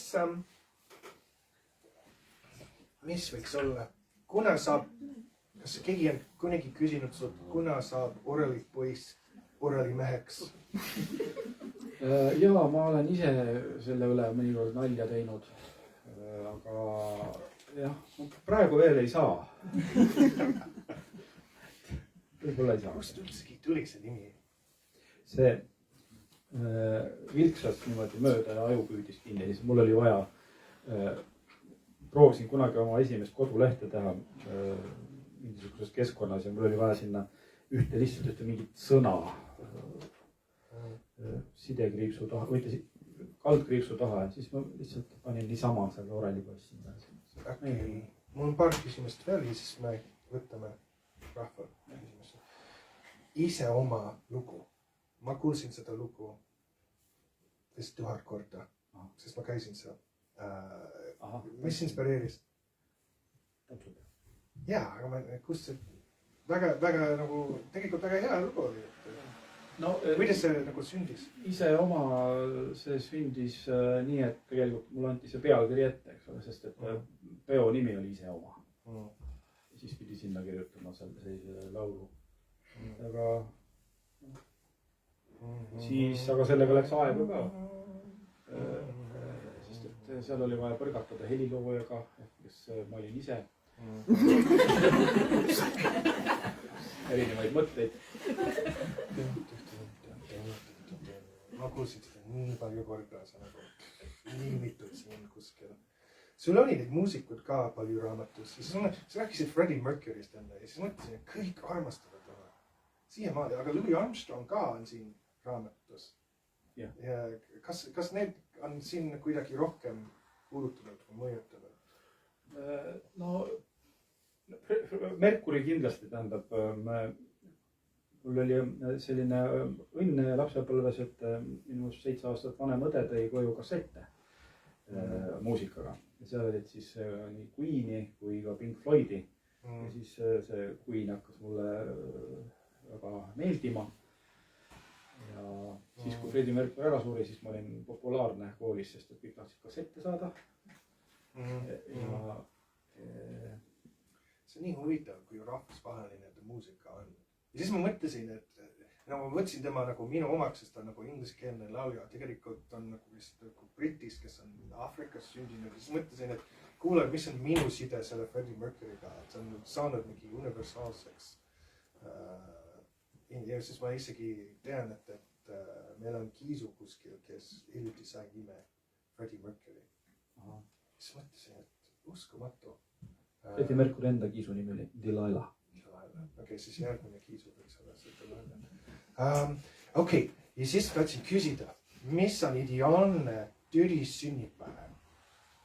mis võiks olla? Kuna saab, kas keegi on kunagi küsinud sult, kuna saab oreli poiss oreli meheks? Jaa, ma olen ise selle üle mõnikord nalja teinud. Aga jah, praegu veel ei saa. Võib-olla ei saa. Kust üldsegi tuli see nimi? See vilksas niimoodi mööda ja aju püüdis kinni. Siis mul oli vaja, proovisin kunagi oma esimest kodulehte teha mingisuguses keskkonnas ja mul oli vaja sinna lihtsalt ühte mingit sõna sidekriipsu taha, võite kaldkriipsu taha ja siis ma lihtsalt panin niisama selle orelipoissi. Okei. Mul on paar küsimust veel ja siis me võtame rahva küsimust. Ise oma lugu. Ma kuulsin seda lugu vist 1000 korda, sest ma käisin seal. Mis inspireeris? Jaa, aga kus see väga nagu, tegelikult väga hea lugu oli. Kuidas see nagu sündis? Ise oma see sündis nii, et tegelikult mul anti see pealkiri ette, eks ole, sest et peo nimi oli Ise oma. Siis pidi sinna kirjutama sellise laulu. Aga sellega läks aega ka. Sest et seal oli vaja põrgatada heliloojaga, kes ma olin ise. Erinevaid mõtteid. Ma kuulsin seda nii palju korda, sa nagu liimitud siin kuskil. Sul oli neid muusikud ka palju raamatus. Sa rääkisid Freddie Mercury'st enne ja siis mõtlesin, et kõik armastavad teda. Siiamaani, aga Louis Armstrong ka on siin raamatus. Ja kas need on siin kuidagi rohkem puudutanud või mõjutanud? No, Mercury kindlasti tähendab, mul oli selline õnn lapsepõlves, et minust 7 aastat vanem õde tõi koju kassette muusikaga. Ja seal olid siis nii Queen'i kui ka Pink Floydi. Ja siis see Queen hakkas mulle väga meeldima. Ja siis, kui Freddie Mercury ära suri, siis ma olin populaarne koolis, sest et kõik tahtsid kassette saada. See on nii huvitav, kui rahvusvaheline muusika on. Ja siis ma mõtlesin, et ma võtsin tema nagu minu omaks, sest ta on nagu ingliskeelne laulja. Tegelikult on nagu vist Britis, kes on Aafrikas sündinud. Ja siis mõtlesin, et kuule, mis on minu side selle Freddie Mercury'ga, et see on saanud mingi universaalseks. Ja siis ma isegi tean, et meil on Kiisu kuskil, kes hiljuti sai nime Freddie Mercury. Siis mõtlesin, et uskumatu. Freddie Mercury enda Kiisu nimi oli Delilah. Okei, siis järgmine Kiisu võiks olla see Delilah. Okei, ja siis tahtsin küsida, mis on ideaalne Türi sünnipäev?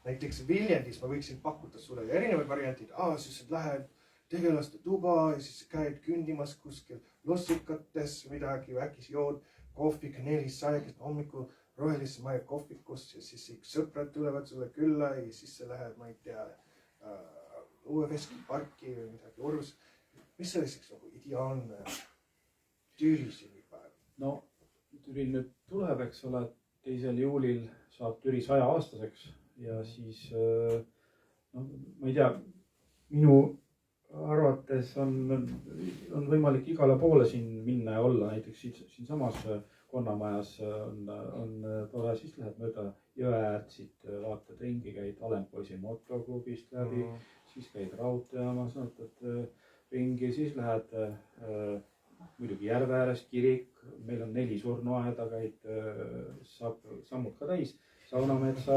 Näiteks Viljandis ma võiksin pakkuda sulle erinevad variantid. Siis lähed tegelaste tuba ja siis käid kündimas kuskil lossikates midagi, äkki jood kohvi, kaneelisaegist hommikul rohelisse maja kohvikus ja siis sõprad tulevad sulle külla ja siis sa lähed, ma ei tea, Uue Veski parki või midagi Urus. Mis selliseks nagu ideaalne Türi sünnipäev? No, Türil nüüd tuleb, eks ole, 2. juulil saab Türi 100-aastaseks ja siis, no, ma ei tea, minu arvates on võimalik igale poole siin minna ja olla, näiteks siin samas Konnamajas on tore, siis lähed mööda Jõeäärtsid, vaatad ringi, käid Alempoisi motoklubist läbi, siis käid raudteejaamas, vaatad ringi, siis lähed muidugi järve äärest kirik, meil on 4 surnuaeda, käid sammud ka täis, Saunametsa,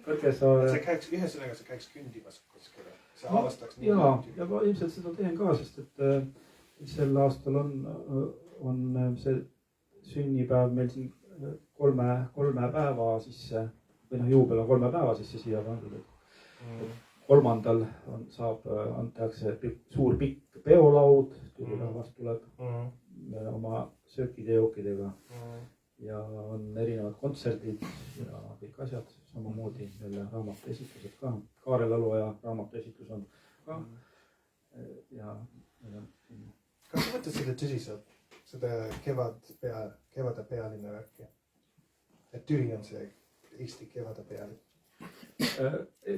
Kõrgesaare. See käiks ühesõnaga, see käiks kündimas kuskile, see avastaks nii. Jaa, ja ma ilmselt seda teen ka, sest et sel aastal on see sünnipäev meil siin 3 päeva sisse, või noh, juubel on 3 päeva sisse siia pandud. 3. tehakse suur pikk peolaud, Türi rahvas tuleb oma söökide ja jookidega ja on erinevad kontserdid ja kõik asjad, samamoodi jälle raamatuesitlused ka. Kaarel Aluoja raamatuesitlus on ka ja kas sa mõtled seda tõsiselt, seda kevade pealinna värki? Et Türi on see Eesti kevade pealinn?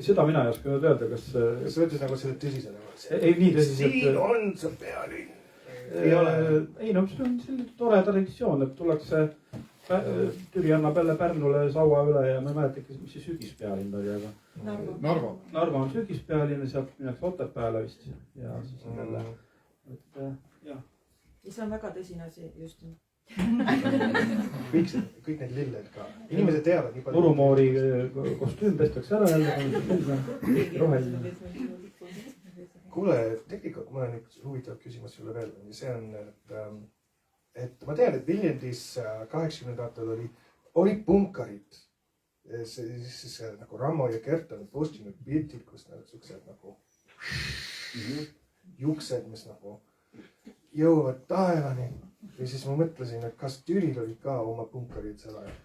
Seda mina ei oska nüüd öelda, kas... Sa mõtled nagu selle tõsiselt? Ei, nii tõsiselt... Siin on see pealinn! Ei, no see on selline tore traditsioon, et tullakse... Türi annab jälle Pärnule saua üle ja ma ei mäleta, mis see sügispealinn oli, aga... Narva on sügispealinn ja sealt minnakse Otepääle vist ja siis on jälle... Ja see on väga tõsine asi, just. Kõik need lilled ka. Inimesed teavad nii palju. Urumoori kostüüm pestakse ära jälle. Roheline. Kuule, tegelikult mul on üks huvitav küsimus sulle veel. See on, et ma tean, et Viljandis 80-ndatel oli punkarid. Siis nagu Rammo ja Gert on postinud pildid, kus nad suksed nagu juksed, mis nagu jõuavad taevani. Ja siis ma mõtlesin, et kas Türil olid ka oma punkarid seal ajal?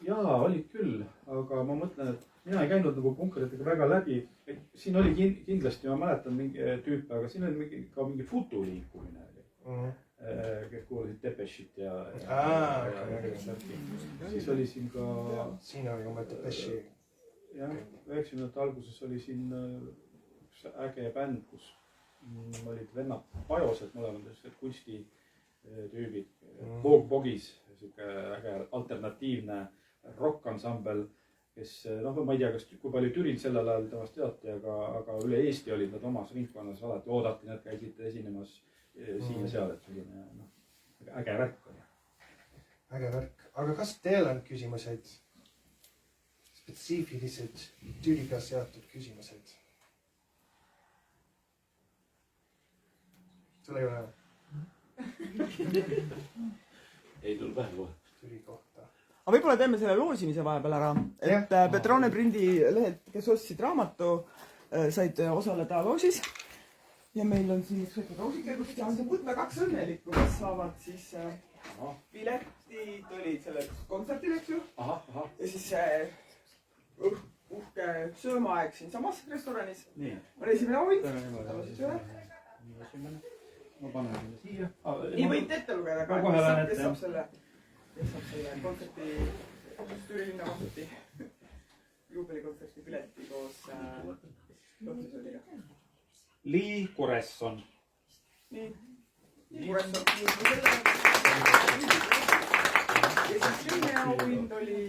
Jaa, olid küll, aga ma mõtlen, et mina ei käinud nagu punkaritega väga läbi. Siin oli kindlasti, ma mäletan mingi tüüpe, aga siin oli ka mingi futuliikumine. Kes kuulasid Depeshit ja siis oli siin ka... Siin oli oma Depeshi. Jah, 90. alguses oli siin üks äge bänd, kus olid vennad Pajosed, mõlemad kunstitüübid. Bogis, äge alternatiivne rockansambel, kes, ma ei tea, kui palju Türil sellel ajal temast teati, aga üle Eesti olid nad omas ringkonnas alati oodati, nad käisid esinemas siin ja seal, et selline äge värk oli. Äge värk. Aga kas teil on küsimused, spetsiifilised Türiga seatud küsimused? Sul ei ole? Ei tule pähe kohe. Türi kohta. Aga võib-olla teeme selle loosimise vahepeal ära, et Petrone Prindi lehelt, kes ostsid raamatu, said osaleda loosis. Ja meil on siin üks väike roosike, kus on see Putme 2 õnnelikku, kes saavad siis piletid olid selle kontserdil, eks ju. Ja siis uhke söömaaeg siin samas restoranis. On esimene auhind. Ma panen selle siia. Nii võite ette lugeda ka, kes saab selle kontserti, Türi linna kontserti, juubelikontserti pileti koos Lohtesööliga. Lee Kuresson. Nii, Kuresson. ja siis teine auhind oli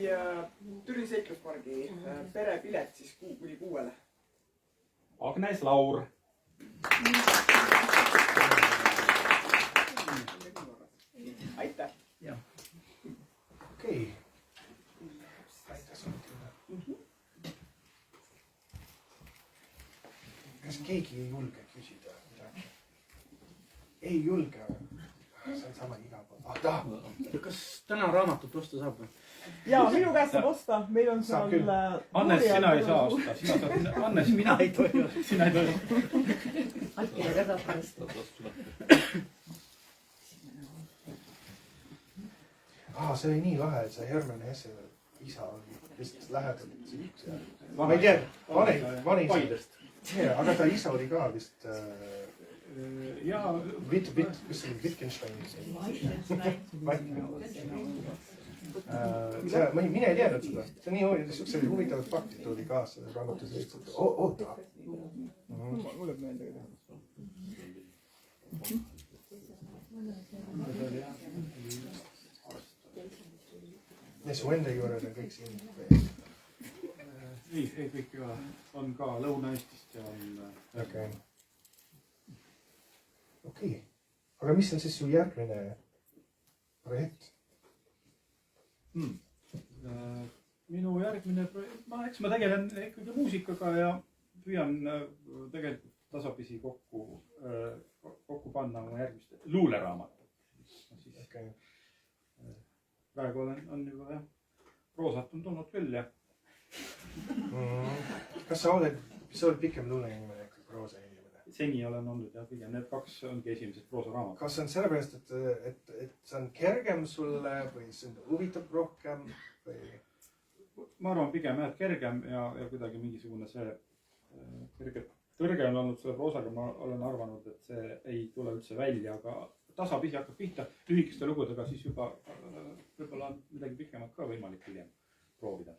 Türi seikluspargi perepilet siis kuni 6-le. Agnes Laur. Aitäh! Okei. Aitäh sulle. Kas keegi ei julge küsida midagi? Ei julge. See on sama iga pool. Kas täna raamatut osta saab või? Ja minu käest saab osta, meil on Saab seal... küll. Annes, sina ei saa osta. Sina saad... Annes, mina ei tohi osta. Sina ei tohi osta. Atile ka saab pärast. See oli nii lahe, et see Hermann Hesse isa oli vist lähedalt. Ma ei tea, Paidest. aga ta isa oli ka vist Ja mis oli Wittgenstein. Mine ei teadnud seda. See on nii huvitav, huvitavad faktid tuli ka selle raamatus. Oota. Mulle meelde ka Need su enda juured on kõik siin. ei, kõik ei ole. On ka Lõuna-Eestist ja on... Okei. Aga mis on siis su järgmine projekt? Minu järgmine projekt... Eks ma tegelen ikkagi muusikaga ja püüan tegelikult tasapisi kokku panna oma järgmist luuleraamatut. Praegu on juba jah, proosat on tulnud küll ja... Kas sa oled pikem luuleinimene kui proosa inimene? Seni olen olnud ja pigem need kaks ongi esimesed proosaraamatud. Kas on sellepärast, et see on kergem sulle või see huvitab rohkem? Ma arvan pigem jah, et kergem ja kuidagi mingisugune see kerge tõrge on olnud selle proosaga. Ma olen arvanud, et see ei tule üldse välja, aga tasapisi hakkab pihta lühikeste lugudega, siis juba võib-olla on midagi pikemat ka võimalik hiljem proovida.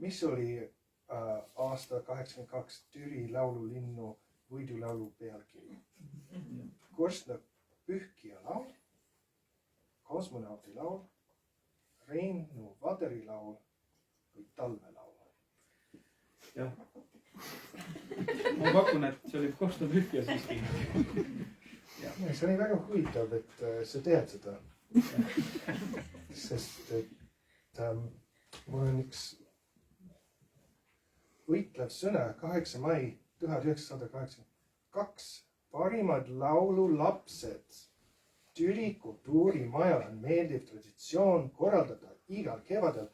Mis oli aasta 82 Türi laululinnu võidulaulu pealkiri? Korstna pühkija laul, kosmonauti laul, Reinu Vaderi laul või talvelaul? Jah. Ma pakun, et see oli Korstna pühkija siiski. See oli väga huvitav, et sa tead seda. Sest et mul on üks võitlev sõna 8. mai 1982. Parimad laululapsed. Türi kultuurimajal on meeldiv traditsioon korraldada igal kevadel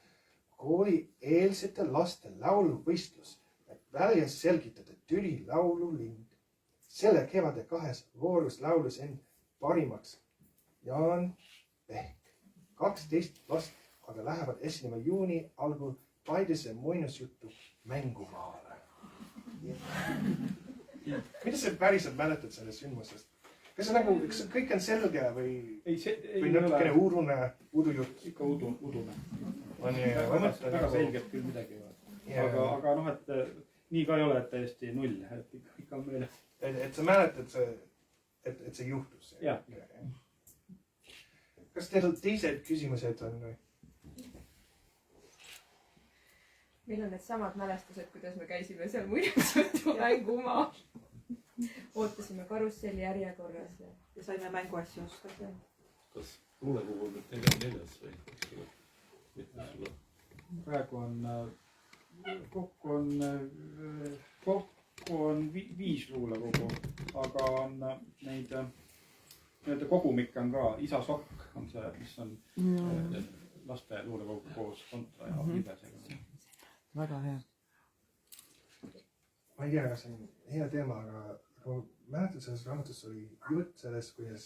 kooli eelsete laste lauluvõistlus, et välja selgitada Türi laululind. Selle kevade 2 voorus laulus end parimaks Jaan Pehk. 12 last aga lähevad esinema juuni algul Paidese muinasjuttu Mängumaale. Mida sa päriselt mäletad sellest sündmusest? Kas kõik on selge või natukene udujutt? Ikka udune. Väga selgelt küll midagi ei ole. Aga noh, et nii ka ei ole, et täiesti null. Ikka on meile. Et sa mäletad, et see juhtus? Jah. Kas teil teised küsimused on? Meil on need samad mälestused, kuidas me käisime seal muinasjutu Mängumaa. Ootasime karusselli järjekorras ja saime mänguasju osta. Kas luulekogu on nüüd 4. või? Praegu kokku on 5 luulekogu, aga on neid kogumikke on ka. Isa Sokk on see, mis on laste luulekogu koos kontra ja libesega. Väga hea. Ma ei tea, kas see on hea teema, aga ma mäletan selles raamatus oli jutt sellest, kuidas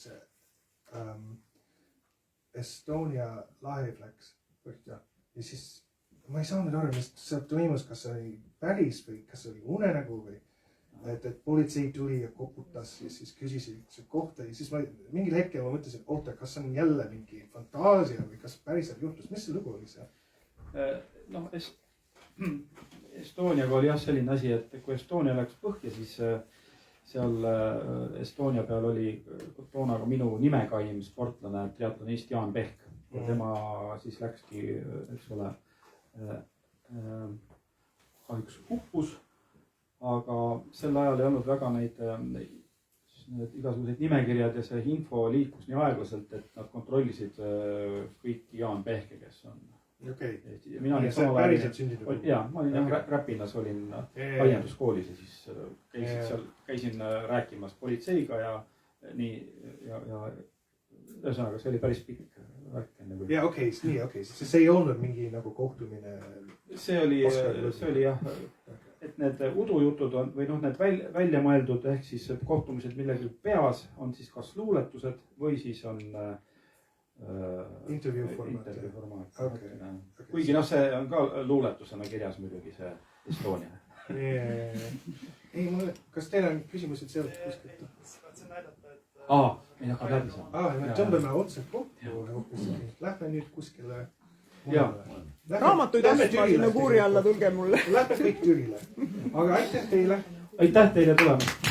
Estonia live läks põhja. Ja siis ma ei saanud aru, mis see toimus, kas see oli päris või kas see oli unenägu või et politsei tuli ja koputas ja siis küsisid see kohta ja siis mingil hetkel ma mõtlesin, oota, kas on jälle mingi fantaasia või kas päriselt juhtus. Mis see lugu oli see? Noh, Estoniaga oli jah selline asi, et kui Estonia läks põhja, siis seal Estonia peal oli toona ka minu nimekaim sportlane, triatlonist Jaan Pehk. ja tema siis läkski, eks ole, kahjuks huppus, aga sel ajal ei olnud väga neid igasuguseid nimekirjad ja see info liikus nii aeglaselt, et nad kontrollisid kõiki Jaan Pehke, kes on Okei. Eesti. Mina olin see on samal päriselt sündinud. jaa, ma olin jah Räpinas, olin aianduskoolis ja siis käisin rääkimas politseiga ja nii ja ühesõnaga see oli päris pikk värk enne kui. Ja okei, see ei olnud mingi nagu kohtumine. See oli jah, et need udujutud on või noh, need välja mõeldud ehk siis kohtumised millegi peas on siis kas luuletused või siis on intervjuu formaat. Kuigi noh, see on ka luuletusena kirjas muidugi see Estonia. Ei, kas teil on küsimused sealt kuskilt? Ei hakkab läbi saama. Me tõmbame otsad kokku. Lähme nüüd kuskile. Raamatuid ostma sinna kuuri alla, tulge mulle. Lähme kõik Türile. Aga aitäh teile. Aitäh teile tulemast.